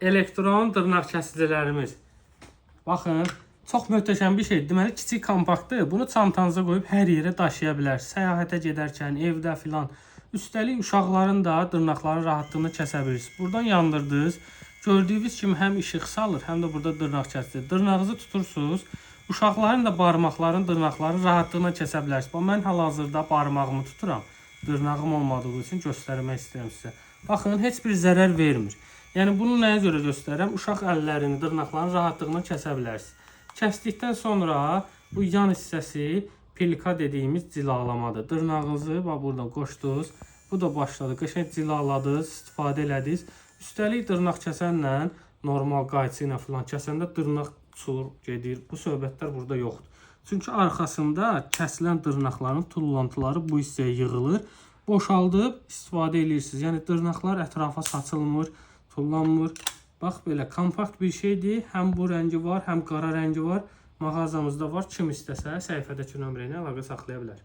elektron dırnaq kəsicilərimiz. Baxın, çox möhtəşəm bir şeydir. Deməli, kiçik kompaktdır. Bunu çantanıza qoyub hər yerə daşıya bilərsiniz. Səyahətə gedərkən, evdə filan. Üstəlik uşaqların da dırnaqların rahatlığını kəsə bilirsiniz. Buradan yandırdınız. Gördüyünüz kimi həm işıq salır, həm də burada dırnaq kəsici. Dırnağınızı tutursunuz. Uşaqların da barmaqların, dırnaqların rahatlığına kəsə bilərsiniz. Mən hal-hazırda barmağımı tuturam. Dırnağım olmadığı üçün göstərmək istəyirəm sizə. Baxın, heç bir zərər vermir. Yəni bunu nəyə görə göstərirəm? Uşaq əllərini, dırnaqlarını rahatlığına kəsə bilərsiniz. Kəsdikdən sonra bu yan hissəsi pilika dediyimiz cilalamadır. Dırnağınızı buradan qoşdunuz. Bu da başladı. Qəşəng cilaladınız, istifadə elədiniz. Üstəlik dırnaq kəsənlə normal qayçı ilə filan kəsəndə dırnaq uçur, gedir. Bu söhbətlər burada yoxdur. Çünki arxasında kəsilən dırnaqların tullantıları bu hissəyə yığılır. Boşaldıb istifadə edirsiniz. Yəni dırnaqlar ətrafa saçılmır, tullanmır. Bax belə kompakt bir şeydir. Həm bu rəngi var, həm qara rəngi var. Mağazamızda var. Kim istəsə səhifədəki nömrə ilə əlaqə saxlaya bilər.